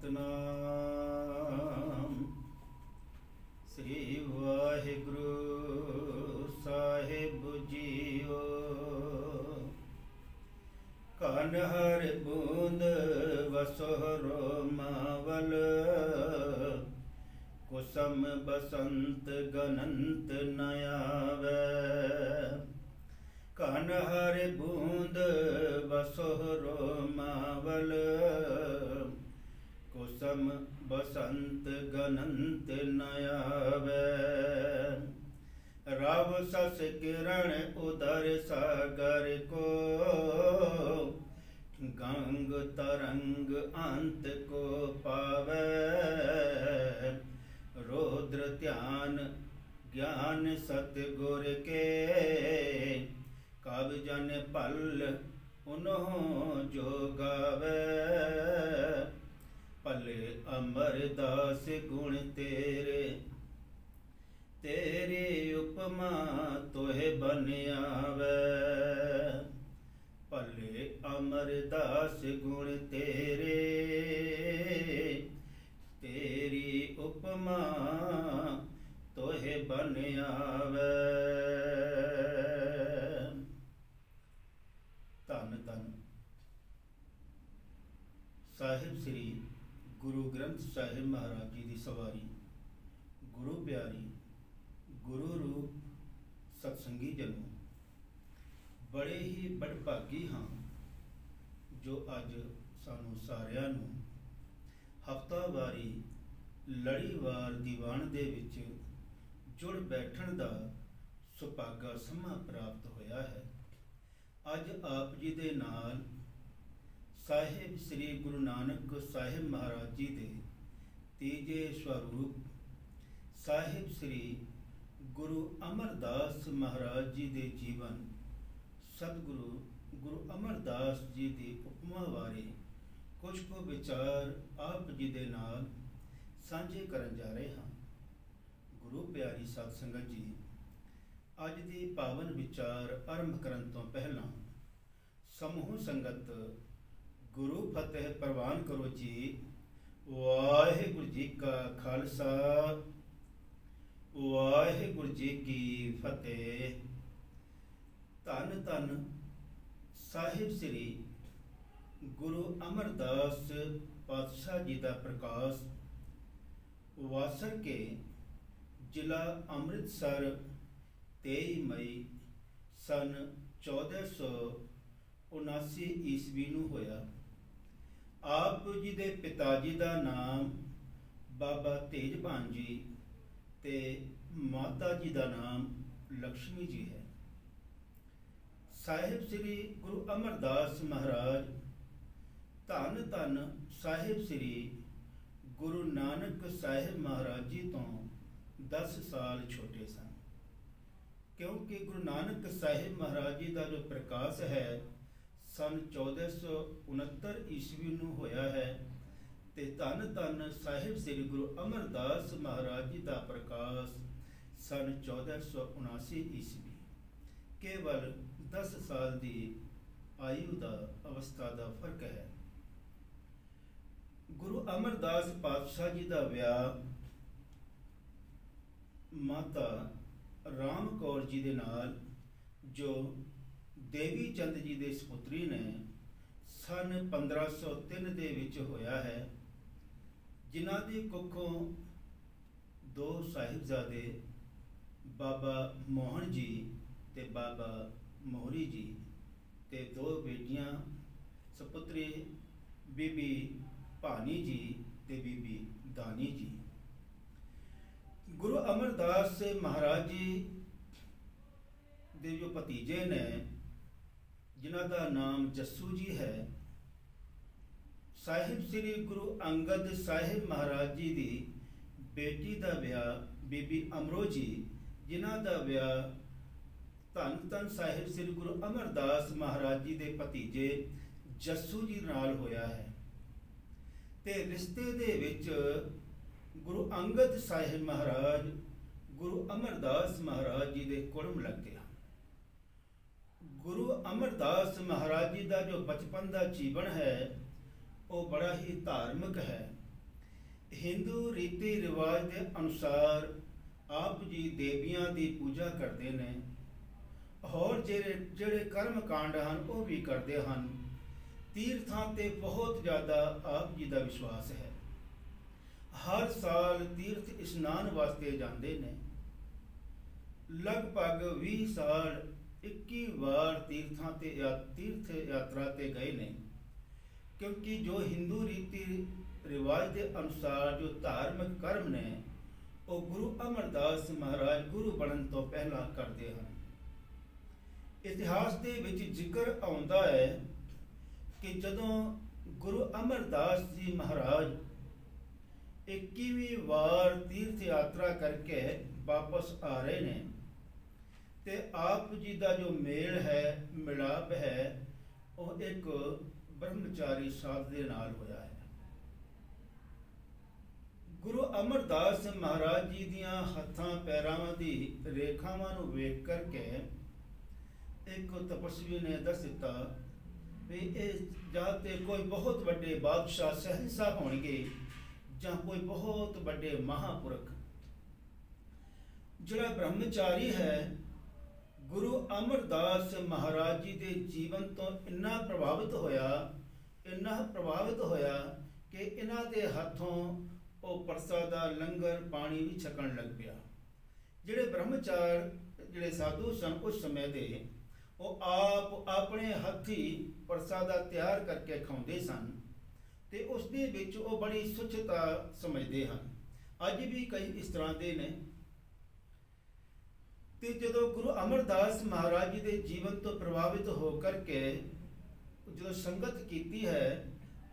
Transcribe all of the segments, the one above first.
सतनाम। श्री वाहिगुरु साहिब जीओ। कन हर बूंद वसोहरो मावल, कुसम बसंत गनंत न आवे। कन हर बूंद वसोहरो मावल, कुसम बसंत गनंत न आवे। रव सस किरण उदर सागर को, गंग तरंग अंत को पावे। रौद्र ध्यान ज्ञान सतगुर के, कब जन पल उन्हों जो गावे। पले अमरदास गुण तेरे, तेरी उपमा तोहे बन आवे। पले अमरदास गुण तेरे, तेरी उपमा तोहे बन आवे। धन धन साहिब श्री गुरु ग्रंथ साहिब महाराज जी की सवारी। गुरु प्यारी गुरु रूप सत्संगी जनों, बड़े ही बड़भागी हाँ जो अज सानू सारिਆਂ ਨੂੰ हफ्तावारी लड़ीवार दीवान दे विच जुड़ बैठण दा सुभागा समा प्राप्त होया है। अज आप जी दे नाल साहिब श्री गुरु नानक साहिब महाराज जी दे तीजे स्वरूप साहिब श्री गुरु अमरदास महाराज जी दे जीवन, सतगुरु गुरु अमरदास जी की उपमा बारे कुछ को विचार आप जी दे नाल सांझे करन जा रहे हाँ। गुरु प्यारी साध संगत जी, अज दी पावन विचार आरंभ करन तो पहला समूह संगत गुरु फतेह प्रवान करो जी। वाहिगुरु जी का खालसा, वाहिगुरु जी की फतेह। धन धन साहिब श्री गुरु अमरदास पातशाह जी का प्रकाश वासर के जिला अमृतसर 23 मई सन 1479 ईस्वी नूं होया। आप जी दे पिता जी का नाम बाबा तेजभान जी ते माता जी का नाम लक्ष्मी जी है। साहिब श्री गुरु अमरदास महाराज धन धन साहिब श्री गुरु नानक साहिब महाराज जी तो 10 साल छोटे सन, क्योंकि गुरु नानक साहिब महाराज जी का जो प्रकाश है सन 1469 ईस्वी नूं होया है, ते धन धन साहिब श्री गुरु अमरदास महाराज जी का प्रकाश सन 1479 ईस्वी। केवल 10 साल की आयु का अवस्था का फर्क है। गुरु अमरदास पातशाह जी का विआह माता राम कौर जी दे नाल, जो देवी चंद जी दे सपुत्री ने, सन 1503 दे विच होया है, जिन्हां दी कुखों 2 साहिबजादे बाबा मोहन जी ते बाबा मोहरी जी ते 2 बेटियां सपुत्री बीबी भानी जी ते बीबी दानी जी। गुरु अमरदास महाराज जी दे जो भतीजे ने, जिन्हां दा नाम जस्सू जी है, साहिब श्री गुरु अंगद साहिब महाराज जी की बेटी का विआह बीबी अमरो जी, जिन्हां दा विआह धन धन साहिब श्री गुरु अमरदास महाराज जी के भतीजे जस्सू जी नाल होया है। ते रिश्ते दे विच गुरु अंगद साहिब महाराज गुरु अमरदास महाराज जी के कुड़म लग गया। गुरु अमरदास महाराज जी का जो बचपन का जीवन है वो बड़ा ही धार्मिक है। हिंदू रीति रिवाज के अनुसार आप जी देवियां की पूजा करते हैं और ਜਿਹੜੇ कर्म कांड हैं वो भी करते हैं। तीर्थां ते बहुत ज़्यादा आप जी का विश्वास है। हर साल तीर्थ इशनान वास्ते जाते ने। लगभग 20 साल 21 बार तीर्थ यात्रा ते गए ने, क्योंकि जो हिंदू रीति रिवाज के अनुसार जो धार्मिक कर्म ने वो गुरु अमरदास महाराज गुरु बनन तो पहला करते हैं। इतिहास के विच जिक्र आउंदा है कि जदों गुरु अमरदास जी महाराज 21वीं बार तीर्थ यात्रा करके वापस आ रहे ने ते आप जी का जो मेल है मिलाप है वो एक ब्रह्मचारी साध दे नाल होया है। गुरु अमरदास महाराज जी दियां हत्थां पैरां दी रेखावां नूं वेख करके एक तपस्वी ने दस दिता भी जाते कोई बहुत बड़े बादशाह शहंशाह होणगे जां कोई बहुत बड़े महापुरख। जिहड़ा ब्रह्मचारी है गुरु अमरदास महाराज जी के जीवन तो इन्ना प्रभावित होया कि इन्हां दे हथों वो प्रसादा लंगर पानी भी छकन लग पिया। जिहड़े ब्रह्मचार जिहड़े साधु सन उस समय दे वो आप अपने हथी प्रसादा तैयार करके खाते सन ते उस दे विच वो बड़ी स्वच्छता समझते हैं। अज भी कई इस तरह के ने। ते जदों गुरु अमरदास महाराज जी के जीवन तो प्रभावित होकर के जो संगत कीती है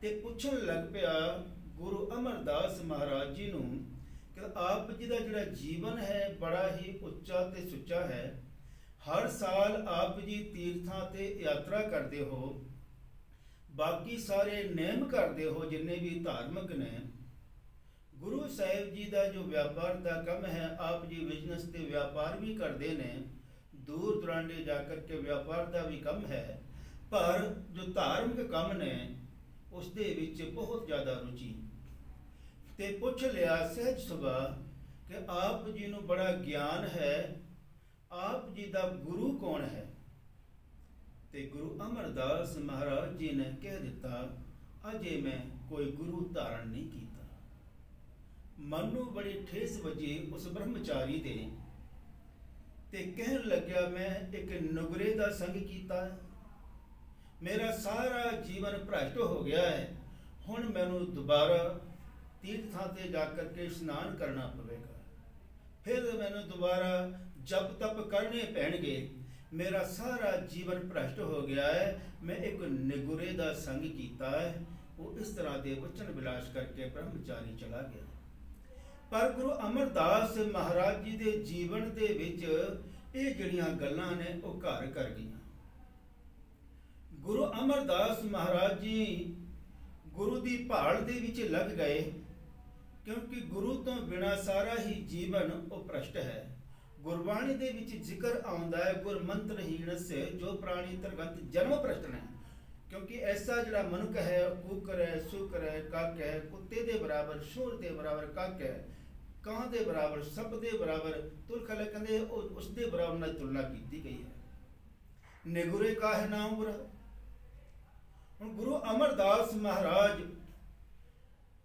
ते पूछन लग पिया गुरु अमरदास महाराज जी नूं कि आप जी का जिहड़ा जीवन है बड़ा ही उच्चा ते सुच्चा है। हर साल आप जी तीर्थां ते यात्रा करते हो, बाकी सारे नेम करते हो जिन्ने भी धार्मिक ने। गुरु साहिब जी का जो व्यापार का कम है, आप जी बिजनेस के व्यापार भी करते ने, दूर दुरांडे जाकर के व्यापार का भी कम है, पर जो धार्मिक कम ने उस दे विच बहुत ज़्यादा रुचि। ते पुछ लिया सहज सुभा कि आप जी नूं बड़ा ज्ञान है, आप जी का गुरु कौन है? ते गुरु अमरदास महाराज जी ने कह दिता अजे मैं कोई गुरु धारण नहीं किया। मन नूं बड़ी ठेस वजी उस ब्रह्मचारी दे ते कहन लग्या मैं एक नुगरे का संग किया है, मेरा सारा जीवन भ्रष्ट हो गया है, हुण मैनू दोबारा तीर्थां ते जाकर के स्नान करना पवेगा, फिर मैनू दोबारा जप तप करने पैणगे, मेरा सारा जीवन भ्रष्ट हो गया है, मैं एक निगुरे का संग किया है। वो इस तरह के वचन विलास करके ब्रह्मचारी चला गया। पर गुरु अमरदास महाराज जी के जीवन के विच ये जिहड़ियां गल्लां ने वो घर कर गईयां। गुरु अमरदास महाराज जी गुरु की भाल दे विच लग गए, क्योंकि गुरु तो बिना सारा ही जीवन वो भ्रष्ट है। गुरबाणी दे विच जिक्र आउंदा है गुर मंत्रहीन से जो प्राणी तरगत जन्म भ्रष्ट ने, क्योंकि ऐसा जिहड़ा मनुख है कुकर है, सुकर है, कक है, कुत्ते दे बराबर, शोर दे बराबर कक है, कां दे बराबर, सप दे बराबर, तुरखले कहंदे उस दे बराबर नाल तुलना की गई है। निगुरे का है नाम बुरा। हुण गुरु अमरदास महाराज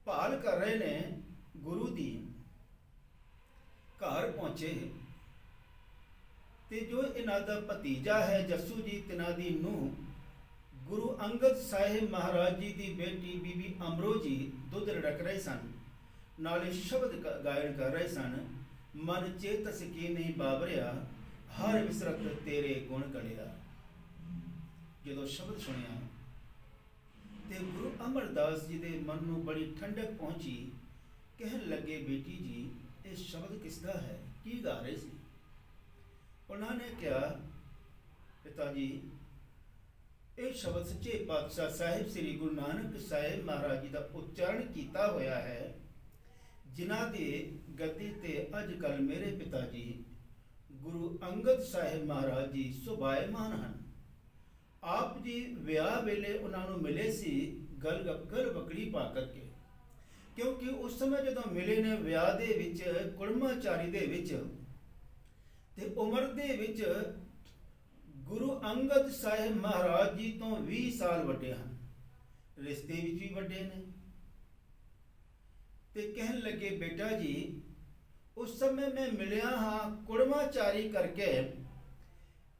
भाल कर रहे ने गुरु दी, घर पहुंचे ते जो इन्हां दा भतीजा है जस्सू जी तिन्हां दी नूंह गुरु अंगद साहिब महाराज जी की बेटी बीबी अमरो जी दुध रड़क रहे सन, नाले शब्द गायन कर रहे सन। मन चेतस की नहीं बाबरिया, हर विसरत तेरे गुण गलिया। जो शब्द सुनिया ते गुरु अमरदास जी के मन में बड़ी ठंडक पहुंची। कहन लगे बेटी जी ये शब्द किसका है, की गा रहे सी? उन्होंने क्या पिताजी ये शब्द सच्चे पातशाह साहिब श्री गुरु नानक साहिब महाराज जी का उच्चारण किया होया है, जिन्हां दे गद्दी ते अजकल मेरे पिताजी गुरु अंगद साहिब महाराज जी सुभायमान हैं। आप जी विआह वेले उन्होंने मिले सी गल बकड़ी पा करके, क्योंकि उस समय जदों मिले ने विआह दे विच कुड़माचारी दे विच ते उम्र दे विच गुरु अंगद साहिब महाराज जी तो 20 साल वड्डे हैं, रिश्ते विच भी वड्डे ने। ते कहन लगे बेटा जी उस समय मैं मिलिया हाँ कुड़माचारी करके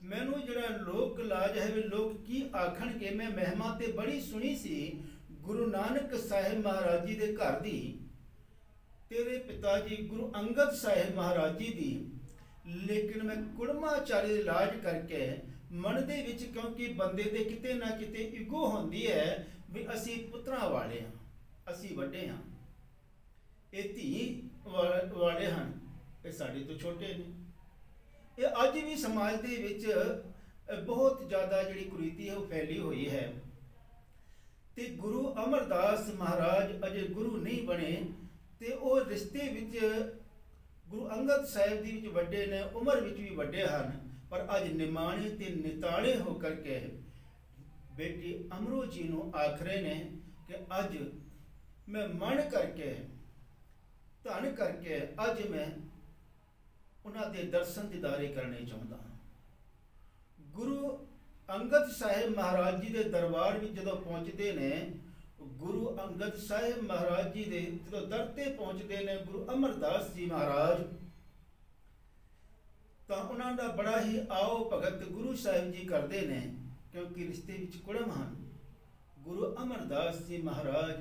मैनू जड़ा लोक लाज है वे लोग की आखण के मैं महिमा ते बड़ी सुनी सी गुरु नानक साहिब महाराज जी दे घर दी, तेरे पिता जी गुरु अंगद साहिब महाराज जी दी, लेकिन मैं कुड़माचारी दे लाज करके मन दे विच क्योंकि बंदे दे किते ना किते इगो होंदी है भी असी पुत्रां वाले हाँ, असी वड्डे हाँ, ये धी वाले हैं, ये साडे तो छोटे ने। ये अज भी समाज दे विच बहुत ज़्यादा जिहड़ी कुरीति है वो फैली हुई है। ते गुरु अमरदास महाराज अजे गुरु नहीं बने ते वो रिश्ते विच गुरु अंगद साहिब दी विच वड्डे ने, उम्र विच भी वड्डे हैं, पर अज निमाणे ते निताले होकर के बेटी अमरो जी नूं आखरे ने कि अज मैं मन करके धन करके अज मैं उन्हां दे दर्शन दीदारे करने चाहता हाँ। गुरु अंगद साहिब महाराज जी दे दरबार में जदों पहुँचते ने, गुरु अंगद साहिब महाराज जी दे जदों दर ते पहुँचते ने गुरु अमरदास जी महाराज, तो उन्हां दा बड़ा ही आओ भगत गुरु साहिब जी करते ने, क्योंकि रिश्ते विच कुड़म हैं। गुरु अमरदास जी महाराज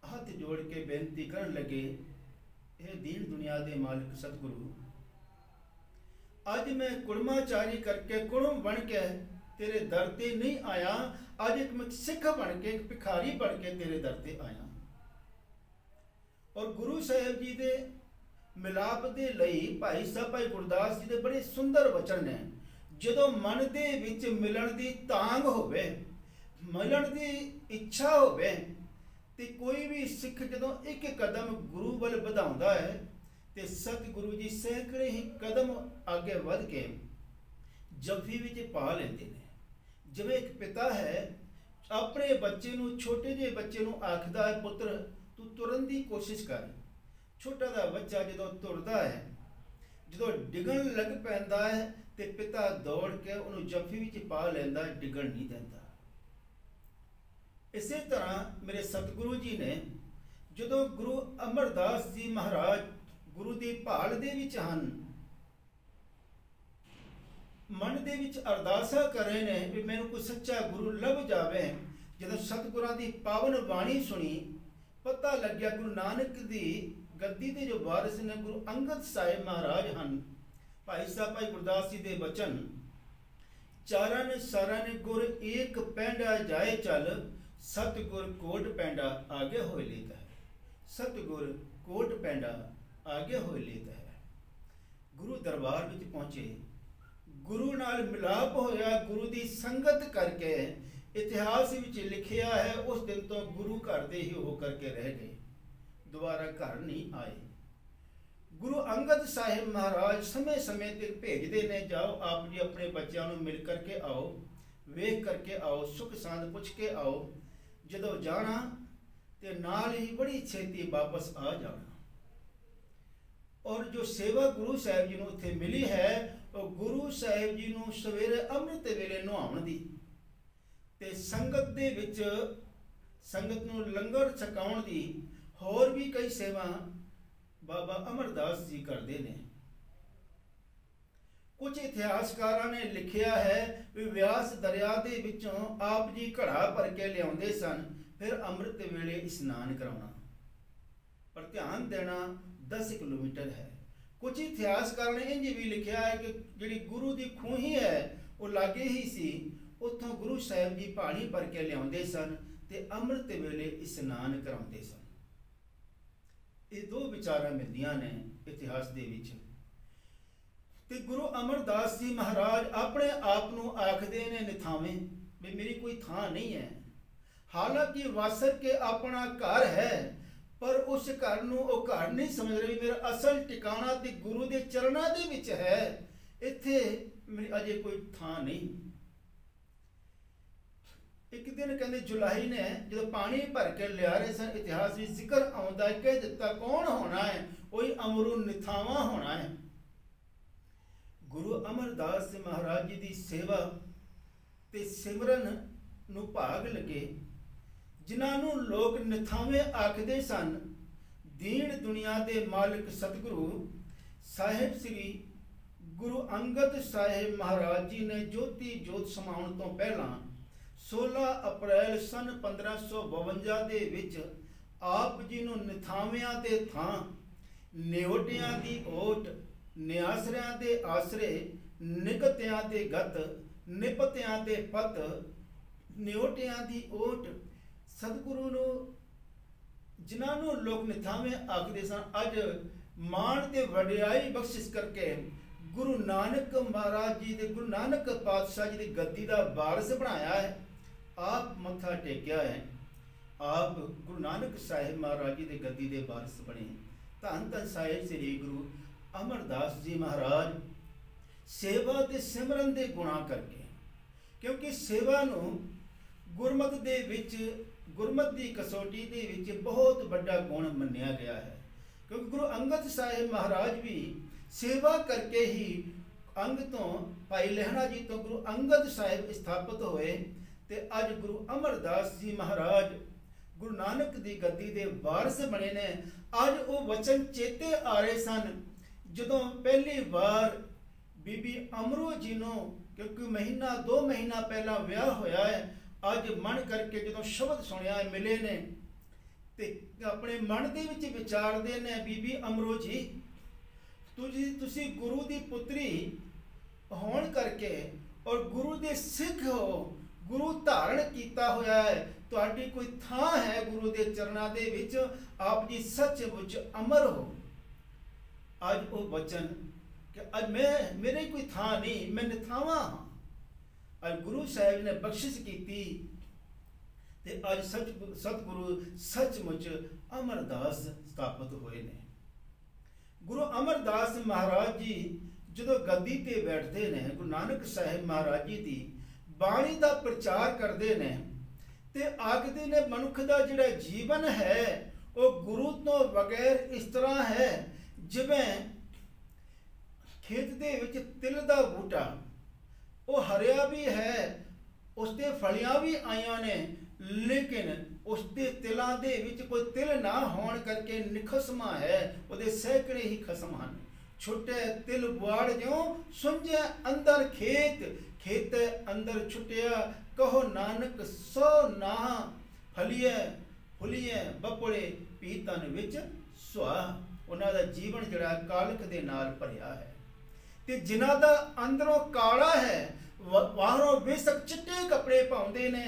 हाथ जोड़ के बेनती करन लगे, हे दीन दुनिया दे मालिक सतगुरु, अज मैं कुड़माचारी करके कुड़म बन के तेरे दर ते नहीं आया, अज एक मैं सिख बन के एक भिखारी बन के तेरे दर ते आया। और गुरु साहिब जी दे मिलाप दे लई भाई साहब भाई गुरदास जी दे बड़े सुंदर वचन ने, जदों मन दे विच मिलन दी तांग होवे, मिलन दी इच्छा होवे, ते कोई भी सिख जदों एक कदम गुरु वल वधाउंदा है ते सतगुरु जी सैकड़े ही कदम आगे वध के जफ्फी विच पा लेंदे ने। जिवें एक पिता है अपने बच्चे नूं, छोटे जे बच्चे नूं आखदा है पुत्र तू तुरन दी कोशिश कर। छोटा दा बच्चा जदों तुरदा है, जदों डिगण लग पैंदा है ते पिता दौड़ के उन्होंने जफ्फी विच पा लैंदा, डिगण नहीं देंदा। इसे तरह मेरे सतगुरु जी ने जदों गुरु अमरदास जी महाराज गुरु दी भाल दे विच हन, मन दे विच अरदासा करे ने भी मैनूं कोई सच्चा गुरु लभ जावे। जदों सतगुरां दी पावन बाणी सुनी, पता लग्या गुरु नानक दी गद्दी दे जो वारिस ने गुरु अंगद साहिब महाराज हन। भाई साहब भाई गुरदास जी दे वचन, चारण सरन गुर एक पैंडा जाए चल, सतगुर कोट पैंडा आगे होए लेता है, सतगुर कोट पैंडा आगे होए लेता है। गुरु दरबार विच पहुंचे, गुरु नाल मिलाप होया, गुरु दी संगत करके इतिहास विच लिखिया है उस दिन तो गुरु घर दे ही होकर के रह गए, दोबारा घर नहीं आए। गुरु अंगद साहिब महाराज समय समय ते भेजते ने, जाओ आप जी अपने बच्चों नूं मिल करके आओ, वेख करके आओ, सुख सांद पुछ के आओ। जदों जाना ते नाल ही बड़ी छेती वापस आ जाना। और जो सेवा गुरु साहिब जी नूं उत्थे मिली है, वो गुरु साहिब जी नूं सवेरे अमृत वेले नहाउण दी ते संगत दे विच संगत नूं लंगर छकाउण दी होर भी कई सेवा बाबा अमरदास जी करते ने। कुछ इतिहासकारां ने लिखिया है कि व्यास दरिया दे विचों आप जी घड़ा भर के लियाउंदे सन, फिर अमृत वेले इस्नान कराउणा, पर ध्यान देना 10 किलोमीटर है। कुछ इतिहासकारां ने इंज भी लिखिया है कि जिहड़ी गुरु दी खूही है वो लागे ही सी, उत्थों गुरु साहिब जी पानी भर के लियाउंदे सन ते अमृत वेले इस्नान कराउंदे सन। ये दो विचारां मिलदियां ने इतिहास दे विच। ते गुरु अमरदास जी महाराज अपने आप नूं आखदे ने निथावें भी मेरी कोई थां नहीं है। हालांकि वासर के अपना घर है, पर उस घर नूं वो घर नहीं समझ रही, मेरा असल ठिकाना ते गुरु दे चरणां दे विच है, इत्थे मेरी अजे कोई थां नहीं। एक दिन कहते जुलाही ने जो पानी भर के लिया रहे सन, इतिहास में जिक्र आउंदा है कह दिता कौन होना है, वही अमरू निथावा होना है। गुरु अमरदास महाराज जी की सेवा ते सिमरन नूं भाग लगे, जिन्हों लोग निथावे आखदे सन। दीन दुनिया के मालिक सतगुरु साहिब श्री गुरु अंगद साहिब महाराज जी ने ज्योति जोत समाउण तो पहला 16 अप्रैल सन 1552 दे विच आप जी नूं निथावियां दे थां, नेवटियां दी ओट, निआसरियां दे आसरे, निगतियां दे गत, निपतियां दे पत, नेवटियां दी ओट। सतगुरु नूं जिन्हों लोग निथावे आखदे सन, अज मान ते वडियाई बख्शिश करके गुरु नानक महाराज जी दे, गुरु नानक पातशाह जी की गद्दी का वारिस बनाया है। आप मत्था टेकिया है, आप गुरु नानक साहिब महाराज जी की गद्दी के वारिस बने। धन धन साहिब श्री गुरु अमरदास जी महाराज सेवा ते सिमरन के गुणा करके, क्योंकि सेवा नूं गुरमत दे विच, गुरमत की कसौटी दे विच बहुत बड़ा गुण मन्निया गया है। क्योंकि गुरु अंगद साहिब महाराज भी सेवा करके ही अंग तो भाई लहणा जी तो गुरु अंगद साहिब स्थापित होए, ते अज गुरु अमरदास जी महाराज गुरु नानक की गद्दी के वारिस बने ने। अज वो वचन चेते आ रहे सन जदों पहली बार बीबी अमरू जी नूं, क्योंकि महीना 2 महीना पहला विआह होया है, अज मन करके जदों शब्द सुनिया मिले ने ते अपने मन दे विच विचारदे ने, बीबी अमरू जी तुसी गुरु दी पुत्री होण करके और गुरु दे सिख हो, गुरु धारण किया होया है, तुहाडी कोई थां है गुरु दे चरणां दे विच, आप जी सचमुच अमर हो। अज वो वचन कि अज मैं मेरे कोई थां नहीं, मैं निथावा हाँ। अज गुरु साहिब ने बख्शिश की ते अज सतगुरु सचमुच अमरदास स्थापित हुए ने। गुरु अमरदास महाराज जी जो गद्दी ते बैठते ने, गुरु नानक साहिब महाराज जी की बाणी का प्रचार करते ने ते आखदे ने मनुख का जिहड़ा जीवन है वो गुरु तो बगैर इस तरह है जिवें खेत दे विच तिल दा बूटा, वो हरिया भी है, उसते फलियां भी आईयां ने, लेकिन उसके तिलां दे विच कोई तिल ना होण करके निखसमा है, उहदे सैकड़े ही खसम हैं। छुटे तिल बुआड़ ज्यों सुंझे अंदर खेत, खेत अंदर छुटिया कहो नानक सो नाह, फलिए फुलिए बपड़े पीतन विच सुआह। उन्हां दा जीवन जिहड़ा कालख दे नाल भरिया है, ते जिन्हां दा अंदरों काला है, बाहरों बेशक चिट्टे कपड़े पाउंदे ने,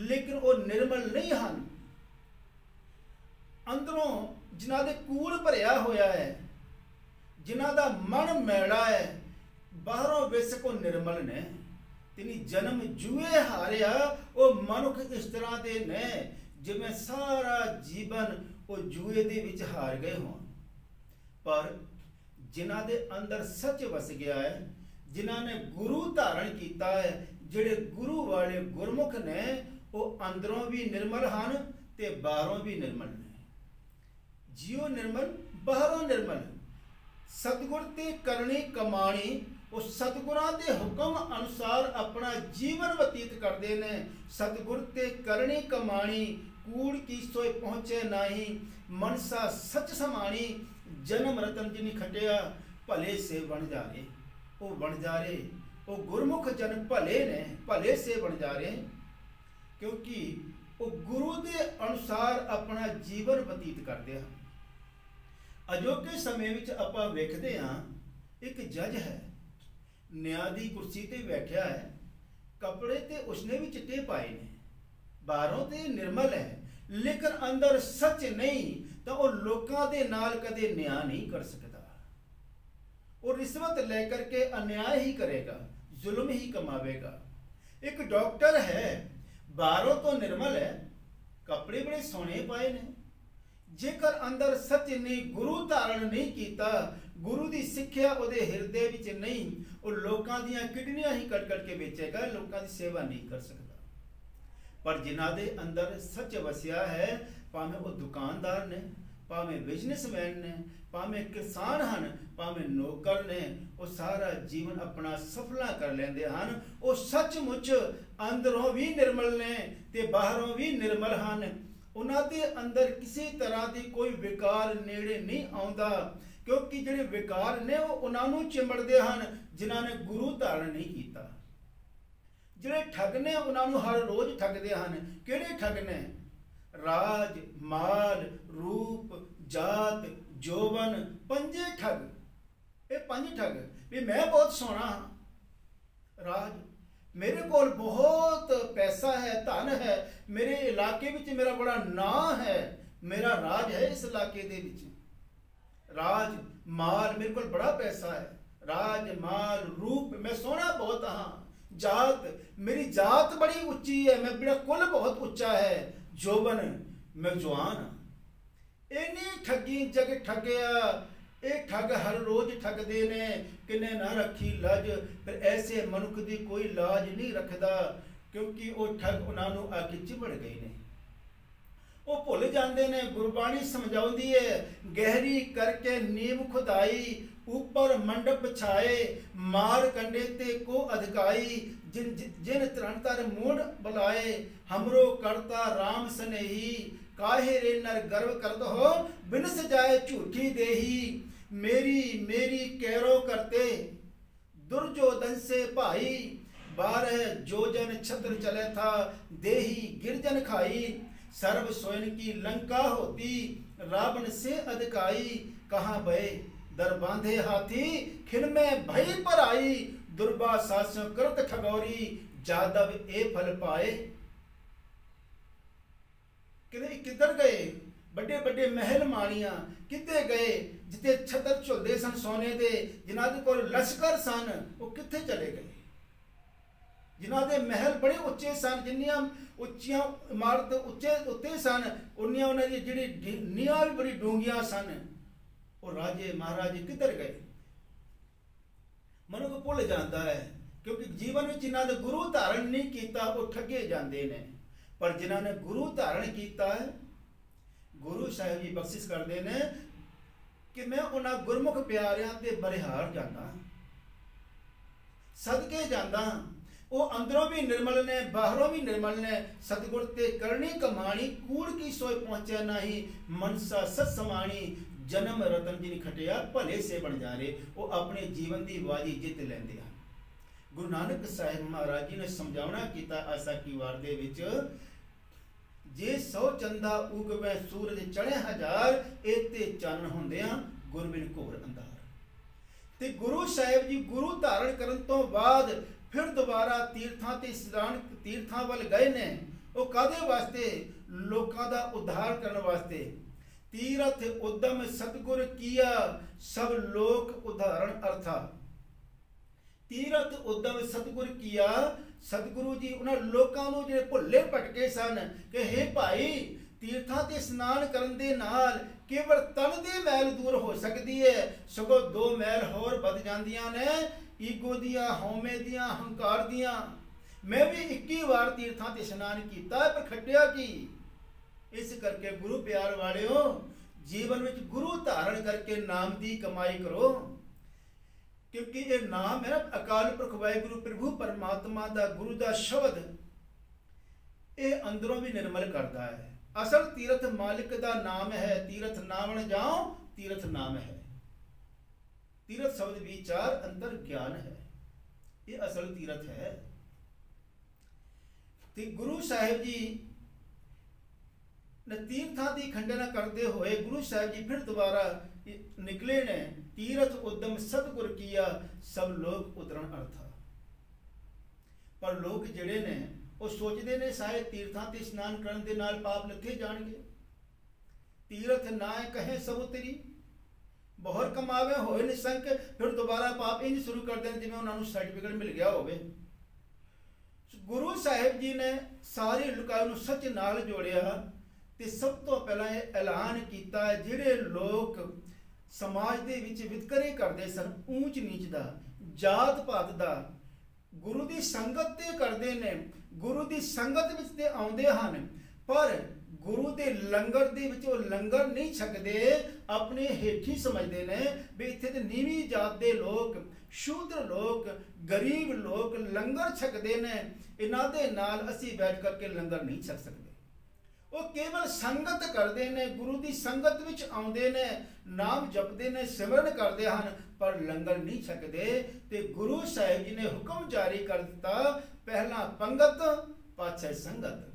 लेकिन वो निर्मल नहीं हैं। अंदरों जिन्हां दे कूड़ भरिया होया है, जिन्हां दा मन मैला है, बाहरों बेशक वो निर्मल ने। तिनी जन्म जुए हारिया, वो मनुख इस तरह दे ने जिवें सारा जीवन वो जुए दे विच हार गए हों। पर जिन्हां दे अंदर सच वस गया है, जिन्हां ने गुरु धारण किया है, जिहड़े गुरु वाले गुरमुख ने, वो अंदरों भी निर्मल हैं ते बाहरों भी निर्मल ने। जियो निर्मल बाहरों निर्मल। सतगुर ते करनी कमाणी, वो सतगुरां दे हुक्म अनुसार अपना जीवन व्यतीत करते हैं। सतगुर ते करनी कमाणी, कूड़ की सोए पहुँचे नाही, मनसा सच समाणी, जन्म रतन जिनी खटिया, भले से बन जा रहे। वो बन जा रहे, वो गुरमुख जन भले ने, भले से बन जा रहे, क्योंकि वो गुरु के अनुसार अपना जीवन व्यतीत करते हैं। अजोके समय विच आपां वेखदे हां, एक जज है, न्याय की कुर्सी ते बैठा है, कपड़े ते उसने भी चिट्टे पाए ने, बाहरों ते निर्मल है, लेकिन अंदर सच नहीं, तो वो लोकां दे नाल कदे न्याय नहीं कर सकता। वो रिश्वत लेकर के अन्याय ही करेगा, जुल्म ही कमावेगा। एक डॉक्टर है, बाहरों तो निर्मल है, कपड़े बड़े सोने पाए ने, जेकर अंदर सच नहीं, गुरु धारण नहीं किया, गुरु की सिक्ख्या उहदे हिरदे विच नहीं, वो लोकां दीयां किडनियां ही कट कट के बेचेगा, लोकां दी सेवा नहीं कर सकता। पर जिन्हां दे अंदर सच वसिया है, भावें वो दुकानदार ने, भावें बिजनेसमैन ने, भावें किसान हैं, भावें नौकर ने, वो सारा जीवन अपना सफला कर लेंदे हन। वो सचमुच अंदरों भी निर्मल ने ते बाहरों भी निर्मल हैं। उन्हां दे अंदर किसी तरह की कोई विकार नेड़े नहीं आउंदा, क्योंकि जिहड़े विकार ने वो उन्हां नूं चिंबड़दे हन जिन्हां ने गुरु धारण नहीं कीता। जिहड़े ठग ने उन्हां नूं हर रोज ठगदे हन। किहड़े ठग ने? राज, माल, रूप, जात, जोवन, पंजे ठग। ये पंज ठग भी मैं बहुत सोहना हाँ, राज मेरे कोल बहुत पैसा है, धन है, मेरे इलाके विच मेरा बड़ा नाम है, मेरा राज है इस इलाके दे विच। राज माल मेरे को बड़ा पैसा है, राज माल रूप मैं सोहना बहुत हाँ। जात मेरी जात बड़ी उच्ची है, मैं मेरा कुल बहुत उच्चा है। जोबन मैं जवान हाँ। इन्नी ठगी जग ठगया, ये ठग हर रोज ठगदे ने, किने ना रखी लज। फिर ऐसे मनुख की कोई लाज नहीं रखदा, क्योंकि वो ठग उन्होंने आके चिमड़ गए ने। वो भुल जाते ने गुरबाणी समझाउंदी है, गहरी करके नींव खुदाई, ऊपर मंडप छाए, मार कंडे ते को अधिकाई। जिन जिन तरणतर मूड बुलाए, हमरो करता राम स्नेही। काहे रे नर गर्व करत हो, बिनस जाए झूठी देही। मेरी मेरी कैरो करते, दुर्योधन से भाई। 12 जोजन छत्र चले था, देही गिरजन खाई। सर्व स्वयं की लंका होती, रावण से अधिकाई। कहाँ भय दर बांधे हाथी, खिन में भय पर आई। दुर्बा सास्यों करत ठगौरी, जादव ए फल पाए। किधर गए बड़े बड़े महल माड़ियां, किते गए जिते छतर झुलदे सन सोने दे, जिन्हां दे कोल लश्कर सन, वो किथे चले गए। जिन्हां दे महल बड़े उच्चे सन, जिन्नियां उच्चियां इमारत उच्चे उत्ते सन, उन्नियां उन्हां दी जिहड़ी नीहां भी बड़ी डूंगियां सन। वो राजे महाराजे किधर गए? मनुख भुल जाता है, क्योंकि जीवन में जिन्हां ने गुरु धारण नहीं किया वो ठगे जाते हैं। पर जिन्हां ने गुरु धारण किया है, गुरु साहिब जी बख्शिश करते हैं कि मैं उन्हां गुरमुख प्यारियां ते बरिहार जाता, सदके जाता। वो अंदरों भी निर्मल ने, बाहरों भी निर्मल ने। सतगुर ते करनी कमाणी, कूड़ की सोय पहुंचे नहीं। मनसा सत समाणी, जन्म रतन जिन खटिया, भले से बन जा रहे। वो अपने जीवन की बाजी जित लेंदे हैं। गुरु नानक साहिब महाराज जी ने समझावना किया आसा की वार दे विच, जे 100 चंदा उगवे सूरज चढ़े 1000, एते चन्न होंदियां गुरबिन घोर अंधार। ते गुरु साहिब जी गुरु धारण करन तो बाद फिर दोबारा तीर्थां ते स्नान तीर्थां वल गए ने। वो कादे वास्ते? लोकां दा उद्धार करने वास्ते। तीरथ उद्यम सतगुर किया, सब लोक उदाहरण अर्था। तीरथ उद्यम सतगुर किया, सतगुरु जी उन्हां लोकां नूं जिहड़े भुल्ले भटके सन कि हे भाई, तीर्थां ते स्नान करन दे नाल केवल तन दी मैल दूर हो सकती है, सगों 2 मैल होर वध जांदियां ने, ईगो दियां, हौमे दियां, हंकार दियां। मैं भी 21 वार तीर्थां ते स्नान कीता, पर खट्टिया की। इस करके गुरु प्यार वालिओ, जीवन में गुरु धारण करके नाम की कमाई करो, क्योंकि ये नाम है अकाल पुरख वाहिगुरु प्रभु परमात्मा दा, गुरु दा शब्द, ये अंदरों भी निर्मल करता है। असल तीर्थ मालिक दा नाम है, तीर्थ नावण जाओ तीर्थ नाम है। तीर्थ शब्द विचार अंतर ज्ञान है, ये असल तीर्थ है। ते गुरु साहिब जी ने तीर्थां की खंडना करते हुए गुरु साहिब जी फिर दोबारा निकले ने। तीर्थ उद्यम सतगुर किया, सब लोग उतरण अर्था। पर लोग जिहड़े ने वो सोचते ने शायद तीर्थां ते स्नान करन दे नाल पाप लथे जाणगे। तीर्थ नाए कहे सब उतरी, बहुर कमावे होए निसंक, फिर दोबारा पाप इंज शुरू कर दें जिवें उन्हां नूं सर्टिफिकेट मिल गया होवे। गुरु साहिब जी ने सारी लुकाई नूं सच नाल जोड़िया ते सब तो पहला ये ऐलान किया, जिहड़े लोग समाज दे विच वितकरे करते सन, ऊंच नीच दा, जात पात दा, गुरु की संगत ते करते ने, गुरु की संगत विच ते आउंदे हन, पर गुरु के लंगर दे विच वो लंगर नहीं छकदे, अपने हेठी समझते हैं भी इत्थे ते नीवी जात के लोग, शूद्र लोग, गरीब लोग लंगर छकते हैं, इन्हां दे नाल असीं बैठ करके लंगर नहीं छक सकते। वो केवल संगत करते हैं, गुरु की संगत विच आउंदे ने, नाम जपते ने, सिमरन करते हैं, पर लंगर नहीं छकते। ते गुरु साहिब जी ने हुक्म जारी कर दिता, पहला पंगत पाछे संगत।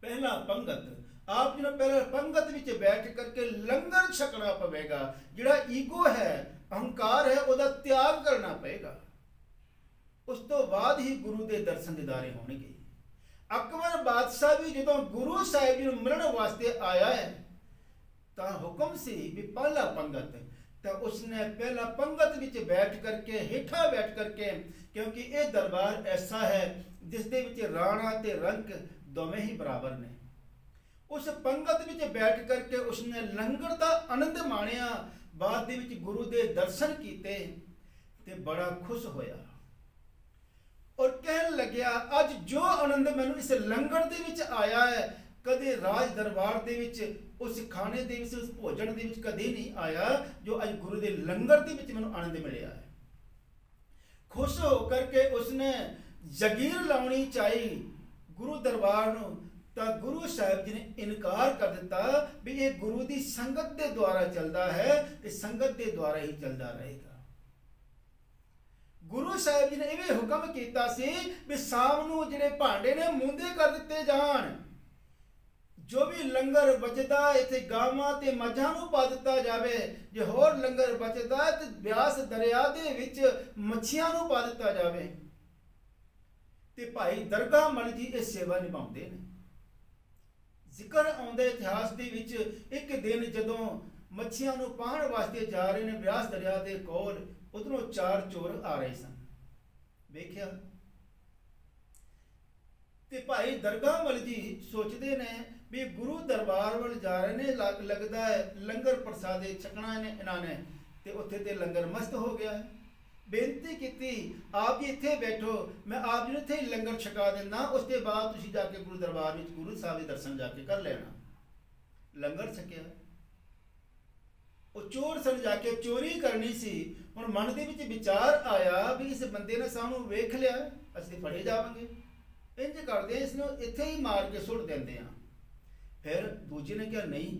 पहला पंगत, आप जी ने पहले पंगत विच बैठ करके लंगर छकना पवेगा। जिहड़ा ईगो है, अहंकार है, उसका त्याग करना पएगा। उस तो बाद ही गुरु के दर्शन दीदारे होणगे। अकबर बादशाह भी जो गुरु साहिब जी को मिलने वास्ते आया है, तो हुक्म सी भी पहला पंगत, तो उसने पहला पंगत विच बैठ करके, हेठा बैठ करके, क्योंकि ये दरबार ऐसा है जिस दे विच राणा ते रंक दोवें ही बराबर ने। उस पंगत विच बैठ करके उसने लंगर का आनंद माणिया, बाद दे विच गुरु के दर्शन किए ते बड़ा खुश होया और कहन लग्या, अज जो आनंद मैनू इस लंगर दे विच आया है, कदे राज दरबार दे विच, उस खाने दे विच, उस भोजन दे विच कदे नहीं आया जो अज गुरु दे लंगर दे विच मैनू आनंद मिलिया है। खुश हो करके उसने जगीर लाउणी चाही गुरु दरबार नूं, तो गुरु साहिब जी ने इनकार कर दिता भी ये गुरु की संगत के द्वारा चलता है, ते संगत के द्वारा ही चलता रहेगा। गुरु साहिब जी ने यह हुक्म किया सी भी शाम नूं जिहड़े भांडे ने मूंदे कर दिते जाण, जो भी लंगर बचदा इत्थे गावां ते मझां नूं पा दिता जावे, जे होर लंगर बचदा ते ब्यास दरिया दे विच मच्छियां नूं पा दिता जावे। ते भाई दरगाह मल जी ये सेवा निभाउंदे ने। जिक्र आउंदा इतिहास दे विच, एक दिन जदों मच्छियां नूं पाण वास्ते जा रहे ने ब्यास दरिया दे कोल, उधरों 4 चोर आ रहे सन। वेख्या ते भाई दरगाह मल जी सोचते ने भी गुरु दरबार वाल जा रहे ने, लगता है लंगर प्रसादे छकना ने इन्होंने, ते उत्थे ते लंगर मस्त हो गया है। बेनती की, आप जी इत्थे बैठो, मैं आप जी ने इत्थे लंगर छका देना, उसके बाद तुसीं जाके गुरु दरबार में गुरु साहब के दर्शन जाके कर लेना। लंगर छकिया, वो चोर सन जाके चोरी करनी सी। हुण मन दे विच विचार आया भी इस बंदे ने सानू वेख लिया, असीं फड़े जावांगे, इंज करदे इसनूं इत्थे ही मार के सुट देंदे हां। फिर दूजे ने कहा नहीं,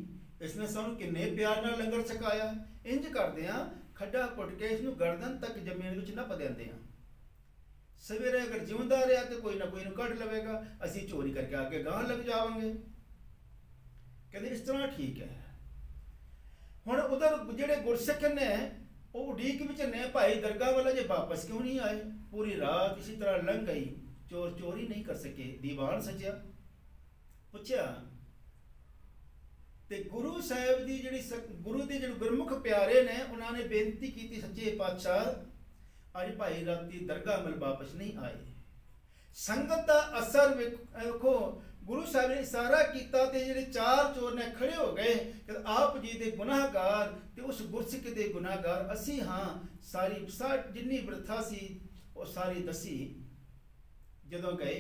इसने सानू किन्ने प्यार नाल लंगर छकाया, इंज करदे हां खड्डा पुट के इसनूं गर्दन तक जमीन विच नप देंदे हां, सवेरे अगर जिउंदा रहा तो कोई ना कोई नूं कढ लवेगा, असीं चोरी करके आके गांह लग जावांगे। कहंदे इस तरह ठीक है। हुण उधर जिहड़े गुरसिख ने वो उड़ीक विच ने, भाई दरगाह वाला जे वापस क्यों नहीं आए, पूरी रात इसी तरह लंघ गई, चोर चोरी नहीं कर सके। दीवान सजिया, पुछया ते गुरु साहिब दी जिहड़ी गुरु दे जिहड़े गुरमुख प्यारे ने, उन्होंने बेनती की, सच्चे पातशाह अज भाई राती दरगाह मल वापस नहीं आए। संगत का असर वेखो, गुरु साहब ने इशारा किया ते जिहड़े 4 चोर ने खड़े हो गए कि आप जी दे गुनाहगार ते उस गुरसिख दे गुनाहगार असी हाँ। सारी जिन्नी प्रथा सी वो सारी दसी। जदों गए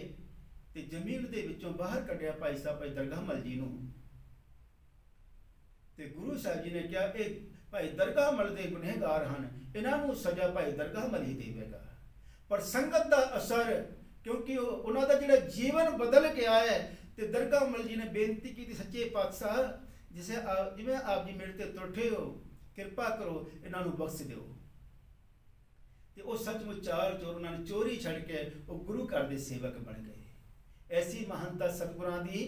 ते जमीन दे विचों बाहर कढ़िया भाई साहब भाई दरगाह मल जी नूं, ते गुरु साहब जी ने कहा ये भाई दरगाह मल दे गुनहगार हैं, इन्हां नूं सजा भाई दरगाह मल ही देवेगा। पर संगत का असर, क्योंकि उन्होंने जिहड़ा जीवन बदल गया है, तो दरगाह मल जी ने बेनती की सच्चे पातशाह जिसे जिवें आप जी मेरे ते तुरठे हो, कृपा करो इन्हां नूं बख्श दिओ। ते वो सचमुच 4 चोर उन्होंने चोरी छड़ के वो गुरु घर के सेवक बन गए। ऐसी महानता सतगुरां दी।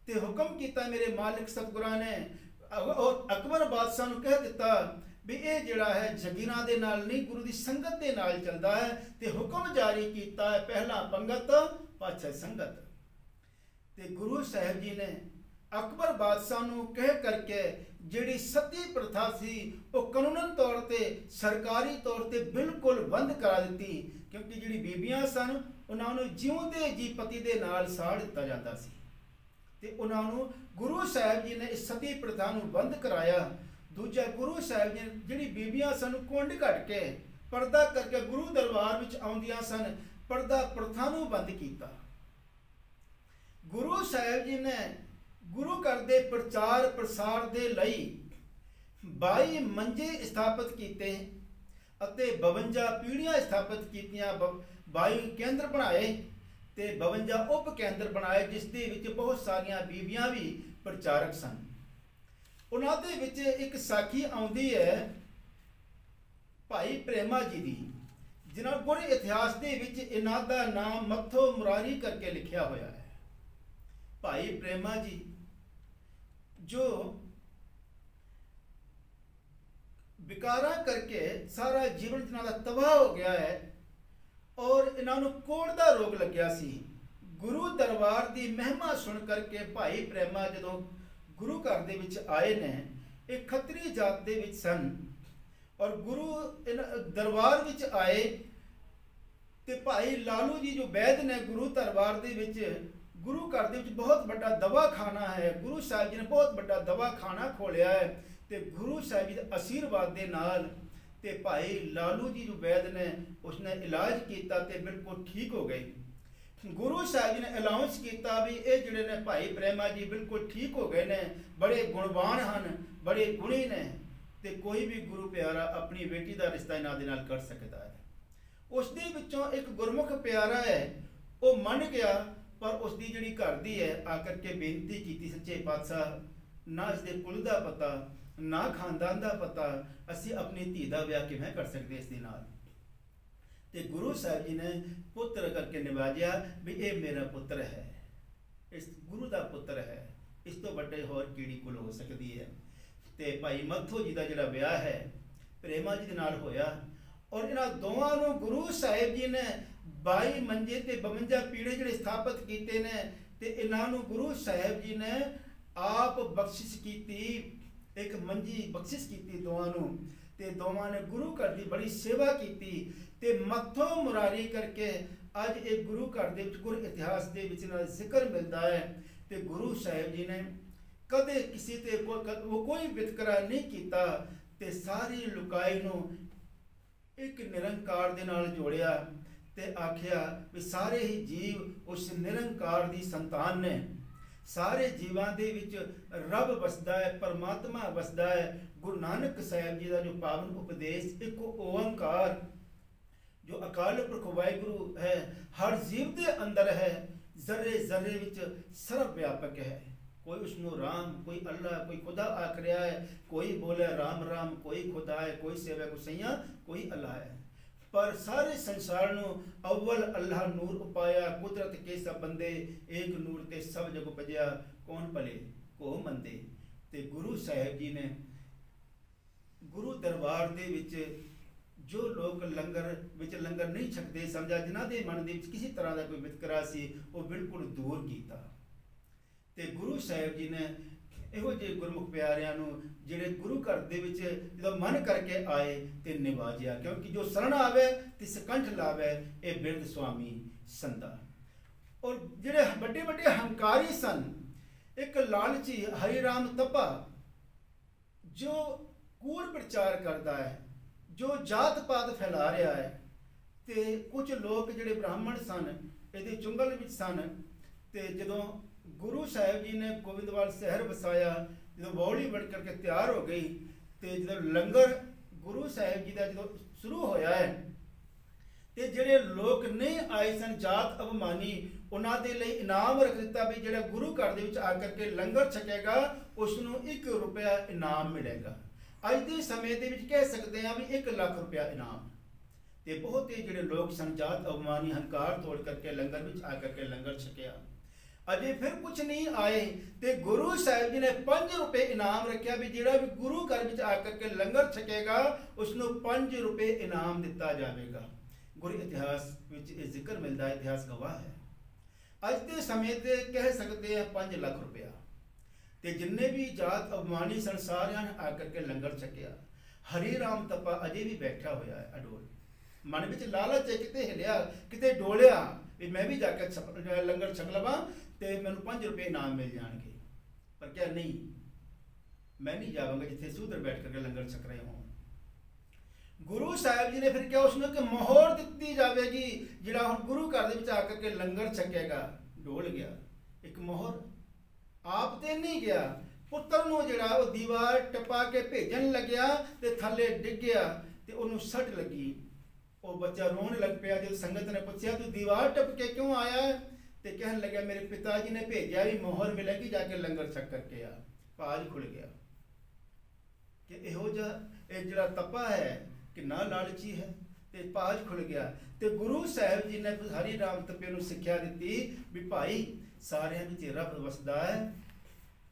ते हुक्म किया मेरे मालिक सतगुरां ने, और अकबर बादशाह नूं कह दिता भी ये जिहड़ा है जगीरां दे नाल नहीं, गुरु की संगत दे नाल चलदा है। ते हुक्म जारी किया है पहला पंगत पाछे संगत। ते गुरु साहिब जी ने अकबर बादशाह नूं कह करके जिहड़ी सती प्रथा सी वो कानूनन तौर पर सरकारी तौर पर बिल्कुल बंद करा दी, क्योंकि जिहड़ी बीबियां सन उन्होंने जिउंदे जी पति दे नाल साड़ दिता जाता सी। ते उन्होंने गुरु साहिब जी ने इस सती प्रथा नूं बंद कराया। दूजा गुरु साहिब जी जिहड़ी बीबियां सन कुंड कट के पर्दा करके गुरु दरबार विच आउंदियां सन, पर्दा प्रथा नूं बंद कीता। गुरु साहिब जी ने गुरु घर दे प्रचार प्रसार दे लई 22 मंजे स्थापित कीते ਅਤੇ 52 पीढ़ियां स्थापित कीतियां, 22 केंद्र बनाए ते 52 उप केंद्र बनाए, जिस दे विच बहुत सारियां बीबियां भी प्रचारक सन। उन्हां दे विच एक साखी आउंदी है भाई प्रेमा जी दी, जिन्हां गुर इतिहास दे विच इन्हां दा नाम मत्थो मुरारी करके लिखिया होया है। भाई प्रेमा जी जो विकारा करके सारा जीवन इन्हां दा तबाह हो गया है और इन्हां नूं कोढ़ दा रोग लग्या सी। गुरु दरबार दी महिमा सुन करके भाई प्रेमा जदों गुरु घर दे विच आए ने, एक खतरी जात दे विच सन और गुरु दरबार विच आए ते भाई लालू जी जो वैद ने गुरु दरबार दे विच, गुरु घर दे विच बहुत बड़ा दवाखाना है, गुरु साहिब जी ने बहुत बड़ा दवाखाना खोलिया है ते गुरु साहिब जी दे आशीर्वाद दे नाल ते भाई लालू जी जो वैद ने उसने इलाज किया ते बिल्कुल ठीक हो गए। गुरु साहिब जी ने अलाउंस किया भी ये जिहड़े ने भाई प्रेमा जी बिल्कुल ठीक हो गए ने, बड़े गुणवान हैं, बड़े गुणी ने ते कोई भी गुरु प्यारा अपनी बेटी का रिश्ता इन्हां दे नाल कर सकता है। उस दे विचों एक गुरमुख प्यारा है वो मन गया, पर उसकी जिहड़ी घर दी है आकर के बेनती की सच्चे पातशाह, ना इसके कुल का पता ना खानदान का पता, असी अपनी धी का विआह किवें कर सकते इस दे नाल। ते गुरु साहिब जी ने पुत्र करके निवाजिया भी ये मेरा पुत्र है, इस गुरु का पुत्र है, इस तो बड़े होर कीड़ी कुल हो सकती है। ते भाई मत्थो जी का जिहड़ा विआह है प्रेमा जी दे नाल होया और इन्हां दोवां नूं गुरु साहिब जी ने 22 मंजे ते 52 पीढ़े जिहड़े स्थापित कीते ने ते इन्हां नूं गुरु साहिब जी ने आप बख्शिश कीती, एक मंजी बख्शिश कीती दोवां नूं ते दोवां ने गुरु घर दी बड़ी सेवा कीती ते मत्थो मुरारी करके अज एक गुरु घर दे विच गुर इतिहास दे विच इन्हां दा जिक्र मिलदा है। ते गुरु साहिब जी ने कदे किसी ते कोई वितकरा नहीं कीता ते सारी लुकाई नूं एक निरंकार दे नाल जोड़िया ते आखिया भी सारे ही जीव उस निरंकार दी संतान ने, सारे जीवां दे विच रब वसदा है, परमात्मा वसदा है। गुरु नानक साहिब जी का जो पावन उपदेश एक ओंकार जो अकाल पुरख वाहिगुरु है हर जीव के अंदर है, जर्रे जर्रे विच सर्व व्यापक है। कोई उसनों राम, कोई अल्लाह, कोई खुदा आख रहा है, कोई बोले राम राम, कोई खुदा है, कोई सेवा को सैया, कोई अल्लाह है। पर सारे संसार नूं अव्वल अल्लाह नूर उपाया, कुदरत के सब बंदे एक नूर ते सब जग उपजया, कौन भले को मंदे। ते गुरु साहिब जी ने गुरु दरबार दे विच जो लोग लंगर विच लंगर नहीं छकते समझा, जिन्हां दे मन दे विच किसी तरह का कोई वितकरा सी वो बिल्कुल दूर कीता। ते गुरु साहिब जी ने इहो जे गुरमुख प्यारियां नूं जिहड़े गुरु घर दे विच जदों मन करके आए ते निवाजिया, क्योंकि जो शरण आवे तिस कंठ लावे ये बिरध स्वामी संदा। और जिहड़े बड़े बड़े हंकारी सन, एक लालची हरिराम तपा जो कूड़ प्रचार करता है, जो जात पात फैला रहा है, ते कुछ लोग जिहड़े ब्राह्मण सन इहदे चुंगल विच सन। ते जदों गुरु साहिब जी ने गोविंदवाल शहर वसाया, जो बौली बढ़ करके तैयार हो गई, तो जो लंगर गुरु साहिब जी का जो शुरू होया है, तो जेडे लोग नहीं आए सन जात अभिमानी, उन्होंने दे लई इनाम रख दिता भी जेड़ा गुरु घर दे विच आकर के लंगर छकेगा उसनूं 1 रुपया इनाम मिलेगा। अज के समय दे विच कह सकते हैं भी 1 लाख रुपया इनाम। ते बहुत ही जेडे लोग सन जात अभिमानी हंकार तोड़ करके लंगर विच आकर के लंगर छकिया। अजे फिर कुछ नहीं आए ते गुरु साहिब जी ने 5 रुपये इनाम रखा भी जेड़ा भी गुरु घर विच आकर के लंगर छकेगा उसनूं 5 रुपये इनाम दिता जाएगा। गुरु इतिहास विच ये जिक्र मिलता है, इतिहास गवाह है। अज के समय ते कह सकते हैं 5 लाख रुपया। ते जिन्ने भी जात अभिमानी सन सारियां ने आकर के लंगर छकिया। हरी राम तपा अजे भी बैठा होया है अडोल, मन विच लालच है, किते हिलिया किते डोलिया भी मैं भी जाकर लंगर छक लवां ते मैनूं 5 रुपये इनाम मिल जाएंगे। पर क्या नहीं, मैं नहीं जावांगा जिथे सूदर बैठ करके लंगर छक रहे हों। ਗੁਰੂ ਸਾਹਿਬ ਜੀ ਨੇ ਫਿਰ ਕਿਹਾ ਉਸਨੂੰ ਕਿ ਮੋਹਰ ਦਿੱਤੀ ਜਾਵੇਗੀ, ਜਿਹੜਾ ਹੁਣ ਗੁਰੂ ਘਰ ਦੇ ਵਿੱਚ ਆ ਕਰਕੇ ਲੰਗਰ ਛਕੇਗਾ। ਡੋਲ ਗਿਆ ਇੱਕ ਮੋਹਰ, ਆਪ ਤੇ ਨਹੀਂ ਗਿਆ, ਪੁੱਤਰ ਨੂੰ ਜਿਹੜਾ ਉਹ ਦੀਵਾਰ ਟਪਾ ਕੇ ਭੇਜਣ ਲੱਗਿਆ ਤੇ ਥੱਲੇ ਡਿੱਗਿਆ ਤੇ ਉਹਨੂੰ ਸੱਟ ਲੱਗੀ। ਉਹ ਬੱਚਾ ਰੋਣ ਲੱਗ ਪਿਆ। ਜਦ ਸੰਗਤ ਨੇ ਪੁੱਛਿਆ ਤੂੰ ਦੀਵਾਰ ਟਪ ਕੇ ਕਿਉਂ ਆਇਆ, ਤੇ ਕਹਿਣ ਲੱਗਿਆ ਮੇਰੇ ਪਿਤਾ ਜੀ ਨੇ ਭੇਜਿਆ ਵੀ ਮੋਹਰ ਮਿਲੇਗੀ, ਜਾ ਕੇ ਲੰਗਰ ਛਕ ਕਰਕੇ ਆ। ਪਾਜ ਖੁੱਲ ਗਿਆ ਕਿ ਇਹੋ ਜਿਹਾ ਇਹ ਜਿਹੜਾ ਤਪਾ ਹੈ ਕਿੰਨਾ ਲਾਲਚੀ ਹੈ, ਤੇ ਪਾਜ ਖੁੱਲ ਗਿਆ। ਤੇ ਗੁਰੂ ਸਾਹਿਬ ਜੀ ਨੇ ਹਰੀ ਰਾਮ ਤਪੇ ਨੂੰ ਸਿੱਖਿਆ ਦਿੱਤੀ ਵੀ ਭਾਈ ਸਾਰਿਆਂ ਵਿੱਚ ਰੱਬ ਵਸਦਾ ਹੈ,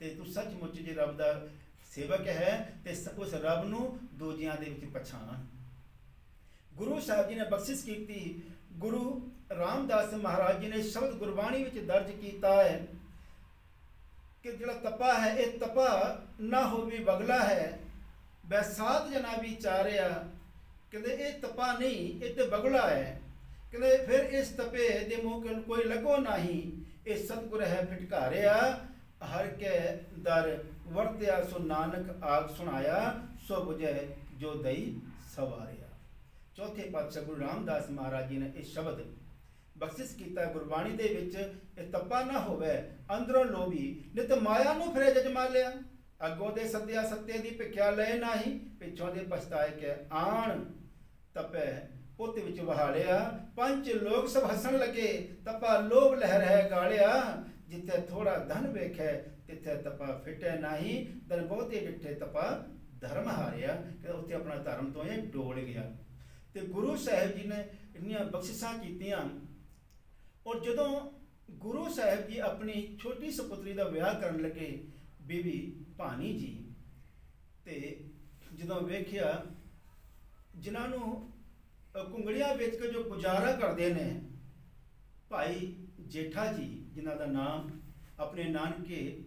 ਤੇ ਤੂੰ ਸੱਚਮੁੱਚ ਜੇ ਰੱਬ ਦਾ ਸੇਵਕ ਹੈ ਤੇ ਉਸ ਰੱਬ ਨੂੰ ਦੂਜਿਆਂ ਦੇ ਵਿੱਚ ਪਛਾਣ। ਗੁਰੂ ਸਾਹਿਬ ਜੀ ਨੇ ਬਖਸ਼ਿਸ਼ ਕੀਤੀ। ਗੁਰੂ ਰਾਮਦਾਸ ਮਹਾਰਾਜ ਜੀ ਨੇ ਸ਼ਬਦ ਗੁਰਬਾਣੀ ਵਿੱਚ ਦਰਜ ਕੀਤਾ ਹੈ ਕਿ ਜਿਹੜਾ ਤਪਾ ਹੈ ਇਹ ਤਪਾ ਨਾ ਹੋਵੇ ਬਗਲਾ ਹੈ, ਬੈਸਾਤ ਜਨਾ ਵਿਚਾਰਿਆ। ਕਹਿੰਦੇ ਇਹ ਤਪਾ ਨਹੀਂ, ਇਹ ਤੇ ਬਗਲਾ ਹੈ। ਕਹਿੰਦੇ ਫਿਰ ਇਸ ਤਪੇ ਦੇ ਮੂੰਹ ਕੋਈ ਲੱਗੋ ਨਹੀਂ, ਇਹ ਸਤਿਗੁਰ ਹੈ ਫਿਟਕਾਰਿਆ। ਹਰ ਕੇ ਦਰ ਵਰਤਿਆ ਸੋ ਨਾਨਕ ਆਗ ਸੁਣਾਇਆ, ਸੋ ਬੁਝੈ ਜੋ ਦਈ ਸਵਾਰਿਆ। ਚੌਥੇ ਪਾਤਸ਼ਾਹ ਗੁਰੂ ਰਾਮਦਾਸ ਮਹਾਰਾਜ ਜੀ ਨੇ ਇਹ ਸ਼ਬਦ ਬਖਸ਼ਿਸ਼ ਕੀਤਾ ਗੁਰਬਾਣੀ ਦੇ ਵਿੱਚ, ਇਹ ਤਪਾ ਨਾ ਹੋਵੇ ਅੰਦਰੋਂ ਲੋਭੀ, ਨਿਤ ਮਾਇਆ ਨੂੰ ਫਿਰੇ ਜਜਮਾਲਿਆ। ਅੱਗੋਂ ਦੇ ਸੱਦਿਆ ਸੱਤੇ ਦੀ ਭਿੱਖਿਆ ਲਏ ਨਹੀਂ, ਪਿੱਛੋਂ ਦੇ ਪਛਤਾਏ ਕੇ ਆਣ। ਤਪੈ ਪੁੱਤ ਵਿੱਚ ਵਹਾਲਿਆ, ਪੰਜ ਲੋਕ ਸਭ ਹੱਸਣ ਲੱਗੇ। ਤਪਾ ਲੋਭ ਲਹਿਰ ਹੈ ਗਾਲਿਆ, ਜਿੱਥੇ ਥੋੜਾ ਧਨ ਵੇਖੇ ਤਿੱਥੇ ਤਪਾ ਫਿਟੇ ਨਹੀਂ। ਧਨ ਬਹੁਤੇ ਡਿੱਠੇ ਤਪਾ ਧਰਮ ਹਾਰਿਆ, ਕਿ ਉੱਥੇ ਆਪਣਾ ਧਰਮ ਤੋਂ ਇਹ ਡੋਲ ਗਿਆ। ਤੇ ਗੁਰੂ ਸਾਹਿਬ ਜੀ ਨੇ ਇੰਨੀਆਂ ਬਖਸ਼ਿਸ਼ਾਂ ਕੀਤੀਆਂ। ਔਰ ਜਦੋਂ ਗੁਰੂ ਸਾਹਿਬ ਜੀ ਆਪਣੀ ਛੋਟੀ ਸੁਪੁੱਤਰੀ ਦਾ ਵਿਆਹ ਕਰਨ ਲੱਗੇ, ਬੀਬੀ ਭਾਨੀ ਜੀ, ਤੇ ਜਦੋਂ ਵੇਖਿਆ ਜਿਨ੍ਹਾਂ ਨੂੰ ਕੁੰਗੜੀਆਂ ਵੇਚ ਕੇ ਜੋ ਗੁਜ਼ਾਰਾ ਕਰਦੇ ਨੇ, ਭਾਈ ਜੇਠਾ ਜੀ ਜਿਨ੍ਹਾਂ ਦਾ ਨਾਮ ਆਪਣੇ ਨਾਨਕੇ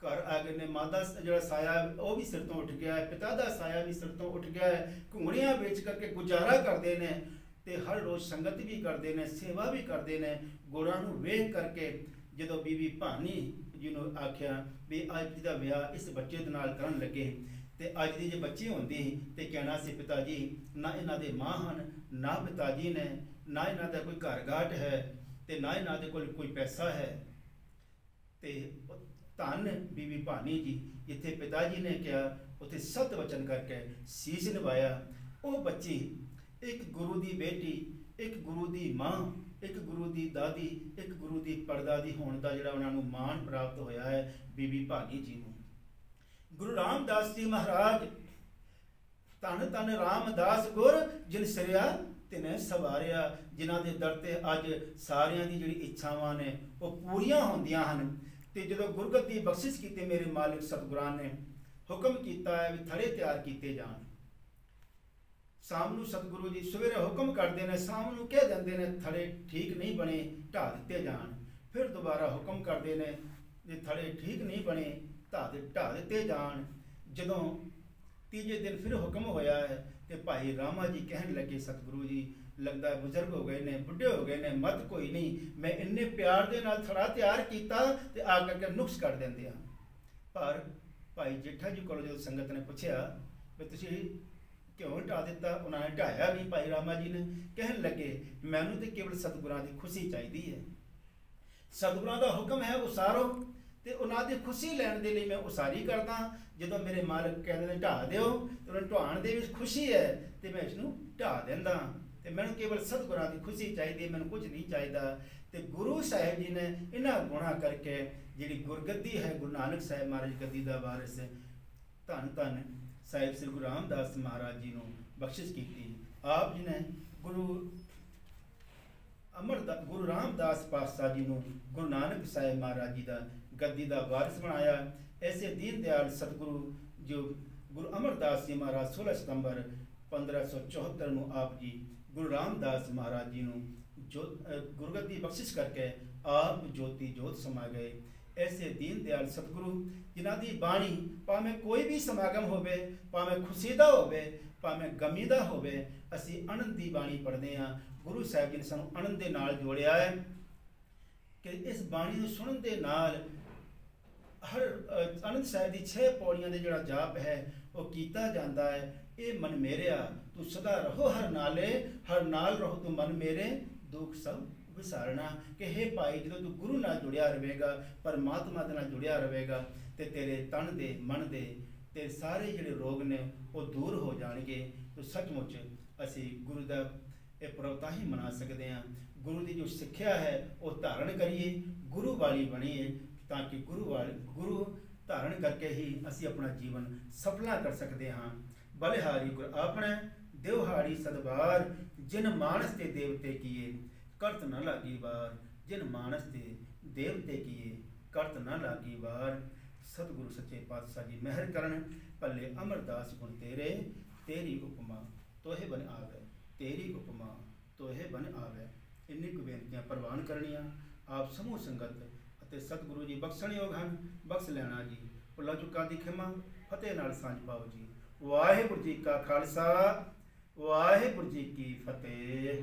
ਘਰ ਆ ਗਏ ਨੇ, ਮਾਂ ਦਾ ਜਿਹੜਾ ਸਾਇਆ ਉਹ ਵੀ ਸਿਰ ਤੋਂ ਉੱਠ ਗਿਆ ਹੈ, ਪਿਤਾ ਦਾ ਸਾਇਆ ਵੀ ਸਿਰ ਤੋਂ ਉੱਠ ਗਿਆ ਹੈ। ਘੁੰਗੜੀਆਂ ਵੇਚ ਕਰਕੇ ਗੁਜ਼ਾਰਾ ਕਰਦੇ ਨੇ ਤੇ ਹਰ ਰੋਜ਼ ਸੰਗਤ ਵੀ ਕਰਦੇ ਨੇ, ਸੇਵਾ ਵੀ ਕਰਦੇ ਨੇ। ਗੁਰਾਂ ਨੂੰ ਵੇਖ ਕਰਕੇ ਜਦੋਂ ਬੀਬੀ ਭਾਨੀ ਜੀ ਨੂੰ ਆਖਿਆ ਵੀ ਅੱਜ ਦਾ ਵਿਆਹ ਇਸ ਬੱਚੇ ਦੇ ਨਾਲ ਕਰਨ ਲੱਗੇ, ਤੇ ਅੱਜ ਦੀ ਜੇ ਬੱਚੀ ਹੁੰਦੀ ਤੇ ਕਹਿਣਾ ਸੀ ਪਿਤਾ ਜੀ ਨਾ ਇਹਨਾਂ ਦੇ ਮਾਂ ਹਨ, ਨਾ ਪਿਤਾ ਜੀ ਨੇ, ਨਾ ਇਹਨਾਂ ਦਾ ਕੋਈ ਘਰ ਗਾਟ ਹੈ, ਤੇ ਨਾ ਇਹਨਾਂ ਦੇ ਕੋਲ ਕੋਈ ਪੈਸਾ ਹੈ। ਤੇ ਧੰਨ ਬੀਬੀ ਭਾਨੀ ਜੀ, ਜਿੱਥੇ ਪਿਤਾ ਜੀ ਨੇ ਕਿਹਾ ਉੱਥੇ ਸਤ ਵਚਨ ਕਰਕੇ ਸੀਸ ਨਿਭਾਇਆ। ਉਹ ਬੱਚੀ ਇੱਕ ਗੁਰੂ ਦੀ ਬੇਟੀ, ਇੱਕ ਗੁਰੂ ਦੀ ਮਾਂ, ਇੱਕ ਗੁਰੂ ਦੀ ਦਾਦੀ, ਇੱਕ ਗੁਰੂ ਦੀ ਪੜਦਾਦੀ ਹੋਣ ਦਾ ਜਿਹੜਾ ਉਹਨਾਂ ਨੂੰ ਮਾਣ ਪ੍ਰਾਪਤ ਹੋਇਆ ਹੈ ਬੀਬੀ ਭਾਨੀ ਜੀ ਨੂੰ। ਗੁਰੂ ਰਾਮਦਾਸ ਜੀ ਮਹਾਰਾਜ, ਧੰਨ ਧੰਨ ਰਾਮਦਾਸ ਗੁਰ ਜਿਨ ਸਿਰਿਆ ਤਿਨੇ ਸਵਾਰਿਆ, ਜਿਨ੍ਹਾਂ ਦੇ ਦਰ ਤੇ ਅੱਜ ਸਾਰਿਆਂ ਦੀ ਜਿਹੜੀ ਇੱਛਾਵਾਂ ਨੇ ਉਹ ਪੂਰੀਆਂ ਹੁੰਦੀਆਂ ਹਨ। ਤੇ ਜਦੋਂ ਗੁਰਗੱਦੀ ਬਖਸ਼ਿਸ਼ ਕੀਤੀ ਮੇਰੇ ਮਾਲਿਕ ਸਤਿਗੁਰਾਂ ਨੇ ਹੁਕਮ ਕੀਤਾ ਹੈ ਵੀ ਥੜੇ ਤਿਆਰ ਕੀਤੇ ਜਾਣ। ਸ਼ਾਮ ਨੂੰ ਸਤਿਗੁਰੂ ਜੀ ਸਵੇਰੇ ਹੁਕਮ ਕਰਦੇ ਨੇ, ਸ਼ਾਮ ਨੂੰ ਕਹਿ ਦਿੰਦੇ ਨੇ ਥੜੇ ਠੀਕ ਨਹੀਂ ਬਣੇ, ਢਾਹ ਦਿੱਤੇ ਜਾਣ। ਫਿਰ ਦੁਬਾਰਾ ਹੁਕਮ ਕਰਦੇ ਨੇ ਜੇ ਥੜੇ ਠੀਕ ਨਹੀਂ ਬਣੇ ਢਾਹ ਦਿੱਤੇ ਜਾਣ। ਜਦੋਂ ਤੀਜੇ ਦਿਨ ਫਿਰ ਹੁਕਮ ਹੋਇਆ ਹੈ ਤੇ ਭਾਈ ਰਾਮਾ ਜੀ ਕਹਿਣ ਲੱਗੇ ਸਤਿਗੁਰੂ ਜੀ ਲੱਗਦਾ ਬਜ਼ੁਰਗ ਹੋ ਗਏ ਨੇ, ਬੁੱਢੇ ਹੋ ਗਏ ਨੇ, ਮਤ ਕੋਈ ਨਹੀਂ, ਮੈਂ ਇੰਨੇ ਪਿਆਰ ਦੇ ਨਾਲ ਥੜਾ ਤਿਆਰ ਕੀਤਾ ਤੇ ਆ ਕਰਕੇ ਨੁਕਸ ਕਰ ਦਿੰਦੇ ਆ। ਪਰ ਭਾਈ ਜੇਠਾ ਜੀ ਕੋਲ ਜਦੋਂ ਸੰਗਤ ਨੇ ਪੁੱਛਿਆ ਵੀ ਤੁਸੀਂ ਕਿਉਂ ਢਾਹ ਦਿੱਤਾ, ਉਹਨਾਂ ਨੇ ਢਾਇਆ ਨਹੀਂ। ਭਾਈ ਰਾਮਾ ਜੀ ਨੇ ਕਹਿਣ ਲੱਗੇ ਮੈਨੂੰ ਤੇ ਕੇਵਲ ਸਤਿਗੁਰਾਂ ਦੀ ਖੁਸ਼ੀ ਚਾਹੀਦੀ ਹੈ, ਸਤਿਗੁਰਾਂ ਦਾ ਹੁਕਮ ਹੈ ਉਸਾਰੋ, ਤੇ ਉਹਨਾਂ ਦੀ ਖੁਸ਼ੀ ਲੈਣ ਦੇ ਲਈ ਮੈਂ ਉਸਾਰੀ ਕਰਦਾ। ਜਦੋਂ ਮੇਰੇ ਮਾਲਕ ਕਹਿੰਦੇ ਨੇ ਢਾਹ ਦਿਓ ਤੇ ਉਹਨਾਂ ਢਾਉਣ ਦੇ ਵਿੱਚ ਖੁਸ਼ੀ ਹੈ ਤੇ ਮੈਂ ਇਸ ਨੂੰ ਢਾਹ ਦਿੰਦਾ, ਤੇ ਮੈਨੂੰ ਕੇਵਲ ਸਤਿਗੁਰਾਂ ਦੀ ਖੁਸ਼ੀ ਚਾਹੀਦੀ, ਮੈਨੂੰ ਕੁਝ ਨਹੀਂ ਚਾਹੀਦਾ। ਤੇ ਗੁਰੂ ਸਾਹਿਬ ਜੀ ਨੇ ਇਹਨਾਂ ਗੁਣਾਂ ਕਰਕੇ ਜਿਹੜੀ ਗੁਰਗੱਦੀ ਹੈ ਗੁਰੂ ਨਾਨਕ ਸਾਹਿਬ ਮਹਾਰਾਜ ਗੱਦੀ ਦਾ ਵਾਰਿਸ ਧੰਨ ਧੰਨ ਸਾਹਿਬ ਸ੍ਰੀ ਗੁਰੂ ਰਾਮਦਾਸ ਮਹਾਰਾਜ ਜੀ ਨੂੰ ਬਖਸ਼ਿਸ਼ ਕੀਤੀ। ਆਪ ਜੀ ਨੇ ਗੁਰੂ ਰਾਮਦਾਸ ਪਾਤਸ਼ਾਹ ਜੀ ਨੂੰ ਗੁਰੂ ਨਾਨਕ ਸਾਹਿਬ ਮਹਾਰਾਜ ਜੀ ਦਾ ਗੱਦੀ ਦਾ ਵਾਰਿਸ ਬਣਾਇਆ। ਐਸੇ ਦੀਨ ਦਿਆਲ ਸਤਿਗੁਰੂ ਜੋ ਗੁਰੂ ਅਮਰਦਾਸ ਜੀ ਮਹਾਰਾਜ 16 ਸਤੰਬਰ 1574 ਨੂੰ ਆਪ ਜੀ ਗੁਰੂ ਰਾਮਦਾਸ ਮਹਾਰਾਜ ਜੀ ਨੂੰ ਗੁਰਗੱਦੀ ਬਖਸ਼ਿਸ਼ ਕਰਕੇ ਆਪ ਜੋਤੀ ਜੋਤ ਸਮਾ ਗਏ। ਐਸੇ ਦੀਨ ਦਿਆਲ ਸਤਿਗੁਰੂ ਜਿਨ੍ਹਾਂ ਦੀ ਬਾਣੀ ਭਾਵੇਂ ਕੋਈ ਵੀ ਸਮਾਗਮ ਹੋਵੇ, ਭਾਵੇਂ ਖੁਸ਼ੀ ਦਾ ਹੋਵੇ, ਭਾਵੇਂ ਗਮੀ ਦਾ ਹੋਵੇ, ਅਸੀਂ ਆਨੰਦ ਦੀ ਬਾਣੀ ਪੜ੍ਹਦੇ ਹਾਂ। ਗੁਰੂ ਸਾਹਿਬ ਜੀ ਨੇ ਸਾਨੂੰ ਆਨੰਦ ਦੇ ਨਾਲ ਜੋੜਿਆ ਹੈ ਕਿ ਇਸ ਬਾਣੀ ਨੂੰ ਸੁਣਨ ਦੇ ਨਾਲ ਹਰ ਆਨੰਦ ਸਾਹਿਬ ਦੀ 6 ਪੌੜੀਆਂ ਦੇ ਜਿਹੜਾ ਜਾਪ ਹੈ ਉਹ ਕੀਤਾ ਜਾਂਦਾ ਹੈ। ए मन मेरिया तू सदा रहो हर नाल रहो तू मन मेरे, दुख सब विसारना। कि हे भाई जो तू गुरु नाल जुड़िया रहेगा, परमात्मा दे नाल जुड़िया रहेगा, तो तेरे तन दे मन दे ते सारे जिहड़े रोग ने वो दूर हो जाएंगे। तो सचमुच असी गुरु का यह पर्व तां ही मना सकते हैं, गुरु की जो सिक्ख्या है वो धारण करिए, गुरु वाली बनीए, ताकि गुरु धारण करके ही असी अपना जीवन सफला कर सकते हाँ। बलिहारी गुर अपने देवहारी सदबार, जिन मानस ते देवते किए करत न लागी बार, जिन मानस ते देवते किए करत न लागी बार। सतगुरु सच्चे पातशाह जी मेहर करन, भले अमरदास गुण तेरे, तेरी उपमा तोहे बन आवे, तेरी उपमा तोहे बन आवे। इन्नी कुछ बेनतियां प्रवान करनियां। आप समूह संगत ਅਤੇ सतगुरु जी बख्शणयोग ਹਨ, बख्श ਲੈਣਾ जी। ਭੁੱਲਾਂ ਚੁੱਕਾਂ ਦੀ ਖਿਮਾ ਫਤਿਹ ਨਾਲ ਸਾਂਝ ਪਾਓ ਜੀ। ਵਾਹਿਗੁਰੂ ਜੀ ਕਾ ਖਾਲਸਾ, ਵਾਹਿਗੁਰੂ ਜੀ ਕੀ ਫਤਿਹ।